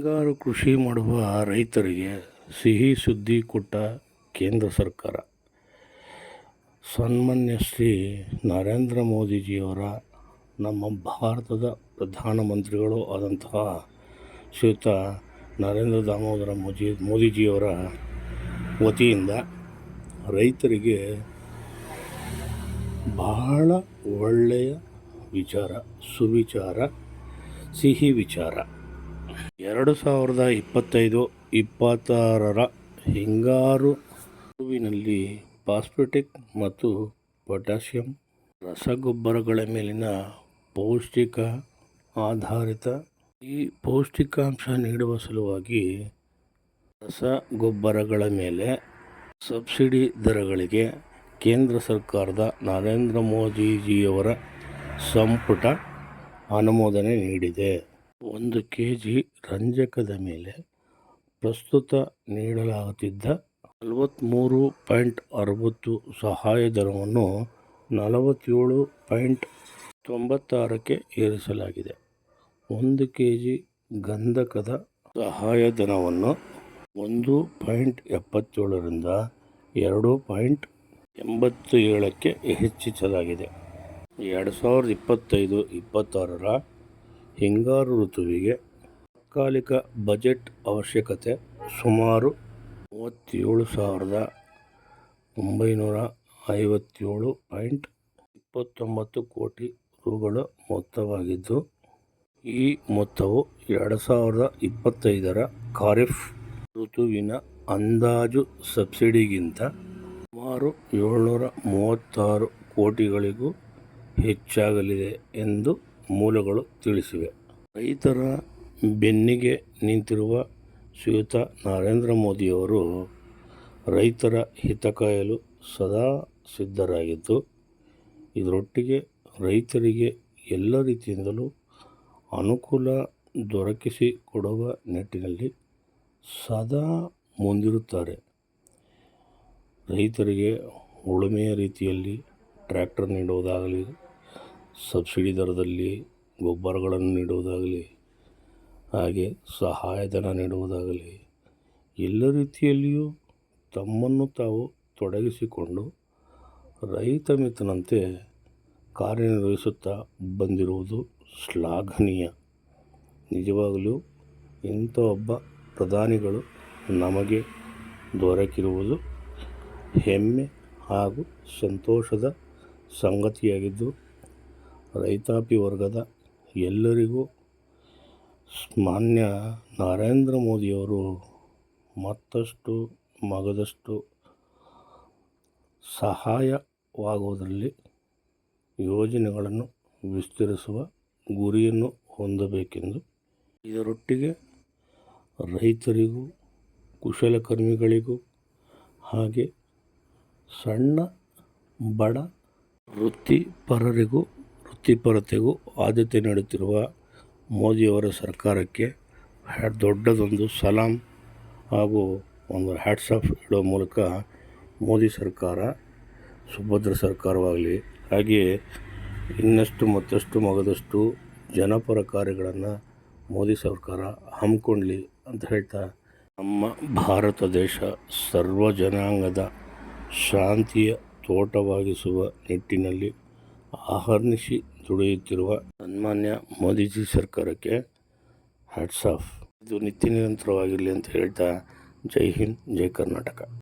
ಹಿಂಗಾರು ಕೃಷಿ ಮಾಡುವ ರೈತರಿಗೆ ಸಿಹಿ ಸುದ್ದಿ ಕೊಟ್ಟ ಕೇಂದ್ರ ಸರ್ಕಾರ. ಸನ್ಮಾನ್ಯ ಶ್ರೀ ನರೇಂದ್ರ ಮೋದಿಜಿಯವರ, ನಮ್ಮ ಭಾರತದ ಪ್ರಧಾನಮಂತ್ರಿಗಳು ಆದಂತಹ ಶ್ರೀಯುತ ನರೇಂದ್ರ ದಾಮೋದರ ಮೋದಿಜಿಯವರ ವತಿಯಿಂದ ರೈತರಿಗೆ ಬಹಳ ಒಳ್ಳೆಯ ವಿಚಾರ, ಸುವಿಚಾರ, ಸಿಹಿ ವಿಚಾರ. 2025-26 ಹಿಂಗಾರು ಋತುವಿನಲ್ಲಿ ಫಾಸ್ಫೇಟಿಕ್ ಮತ್ತು ಪೊಟ್ಯಾಷಿಯಂ ರಸಗೊಬ್ಬರಗಳ ಮೇಲಿನ ಪೌಷ್ಟಿಕ ಆಧಾರಿತ ಈ ಪೌಷ್ಟಿಕಾಂಶ ನೀಡುವ ಸಲುವಾಗಿ ರಸಗೊಬ್ಬರಗಳ ಮೇಲೆ ಸಬ್ಸಿಡಿ ದರಗಳಿಗೆ ಕೇಂದ್ರ ಸರ್ಕಾರದ ನರೇಂದ್ರ ಮೋದಿಜಿಯವರ ಸಂಪುಟ ಅನುಮೋದನೆ ನೀಡಿದೆ. 1 kg ರಂಜಕದ ಮೇಲೆ ಪ್ರಸ್ತುತ ನೀಡಲಾಗುತ್ತಿದ್ದ 43.60 ಸಹಾಯಧನವನ್ನು 47.96ಕ್ಕೆ ಏರಿಸಲಾಗಿದೆ. 1 kg ಗಂಧಕದ ಸಹಾಯಧನವನ್ನು 1.77ರಿಂದ 2.87ಕ್ಕೆ ಹೆಚ್ಚಿಸಲಾಗಿದೆ. 2025-26 ಹಿಂಗಾರು ಋತುವಿಗೆ ತಾತ್ಕಾಲಿಕ ಬಜೆಟ್ ಅವಶ್ಯಕತೆ ಸುಮಾರು 37,957.29 ಕೋಟಿ ರುಗಳ ಮೊತ್ತವಾಗಿದ್ದು, ಈ ಮೊತ್ತವು 2025 ಖಾರಿಫ್ ಋತುವಿನ ಅಂದಾಜು ಸಬ್ಸಿಡಿಗಿಂತ ಸುಮಾರು 736 ಕೋಟಿಗಳಿಗೂ ಹೆಚ್ಚಾಗಲಿದೆ ಎಂದು ಮೂಲಗಳು ತಿಳಿಸಿವೆ. ರೈತರ ಬೆನ್ನಿಗೆ ನಿಂತಿರುವ ಶ್ರೀಯುತ ನರೇಂದ್ರ ಮೋದಿಯವರು ರೈತರ ಹಿತ ಕಾಯಲು ಸದಾ ಸಿದ್ಧರಾಗಿದ್ದು, ಇದರೊಟ್ಟಿಗೆ ರೈತರಿಗೆ ಎಲ್ಲ ರೀತಿಯಿಂದಲೂ ಅನುಕೂಲ ದೊರಕಿಸಿಕೊಡುವ ನಿಟ್ಟಿನಲ್ಲಿ ಸದಾ ಮುಂದಿರುತ್ತಾರೆ. ರೈತರಿಗೆ ಉಳುಮೆಯ ರೀತಿಯಲ್ಲಿ ಟ್ರ್ಯಾಕ್ಟರ್ ನೀಡುವುದಾಗಲಿ, ಸಬ್ಸಿಡಿ ದರದಲ್ಲಿ ಗೊಬ್ಬರಗಳನ್ನು ನೀಡುವುದಾಗಲಿ, ಹಾಗೆ ಸಹಾಯಧನ ನೀಡುವುದಾಗಲಿ, ಎಲ್ಲ ರೀತಿಯಲ್ಲಿಯೂ ತಮ್ಮನ್ನು ತಾವು ತೊಡಗಿಸಿಕೊಂಡು ರೈತ ಮಿತ್ರನಂತೆ ಕಾರ್ಯನಿರ್ವಹಿಸುತ್ತಾ ಬಂದಿರುವುದು ಶ್ಲಾಘನೀಯ. ನಿಜವಾಗಲೂ ಇಂಥ ಒಬ್ಬ ಪ್ರಧಾನಿಗಳು ನಮಗೆ ದೊರಕಿರುವುದು ಹೆಮ್ಮೆ ಹಾಗೂ ಸಂತೋಷದ ಸಂಗತಿಯಾಗಿದ್ದು, ರೈತಾಪಿ ವರ್ಗದ ಎಲ್ಲರಿಗೂ ಮಾನ್ಯ ನರೇಂದ್ರ ಮೋದಿಯವರು ಮತ್ತಷ್ಟು ಮಗದಷ್ಟು ಸಹಾಯವಾಗುವುದರಲ್ಲಿ ಯೋಜನೆಗಳನ್ನು ವಿಸ್ತರಿಸುವ ಗುರಿಯನ್ನು ಹೊಂದಬೇಕೆಂದು, ಇದರೊಟ್ಟಿಗೆ ರೈತರಿಗೂ, ಕುಶಲಕರ್ಮಿಗಳಿಗೂ, ಹಾಗೆ ಸಣ್ಣ ಬಡ ವೃತ್ತಿಪರತೆಗೂ ಆದ್ಯತೆ ನೀಡುತ್ತಿರುವ ಮೋದಿಯವರ ಸರ್ಕಾರಕ್ಕೆ ದೊಡ್ಡದೊಂದು ಸಲಾಂ ಹಾಗೂ ಒಂದು ಹ್ಯಾಟ್ಸ್ ಆಫ್ ಹೇಳುವ ಮೂಲಕ ಮೋದಿ ಸರ್ಕಾರ ಸುಭದ್ರ ಸರ್ಕಾರವಾಗಲಿ, ಹಾಗೆಯೇ ಇನ್ನಷ್ಟು ಮತ್ತಷ್ಟು ಮಗದಷ್ಟು ಜನಪರ ಕಾರ್ಯಗಳನ್ನು ಮೋದಿ ಸರ್ಕಾರ ಹಮ್ಮಿಕೊಳ್ಳಲಿ ಅಂತ ಹೇಳ್ತಾ, ನಮ್ಮ ಭಾರತ ದೇಶ ಸರ್ವ ಜನಾಂಗದ ಶಾಂತಿಯ ತೋಟವಾಗಿಸುವ ನಿಟ್ಟಿನಲ್ಲಿ ಅಹರ್ನಿಶಿ ದುಡಿಯುತ್ತಿರುವ ಸನ್ಮಾನ್ಯ ಮೋದಿಜಿ ಸರ್ಕಾರಕ್ಕೆ ಹ್ಯಾಟ್ಸ್ ಆಫ್. ಇದು ನಿತ್ಯ ನಿರಂತರವಾಗಿರಲಿ ಅಂತ ಹೇಳ್ತಾ, ಜೈ ಹಿಂದ್, ಜೈ ಕರ್ನಾಟಕ.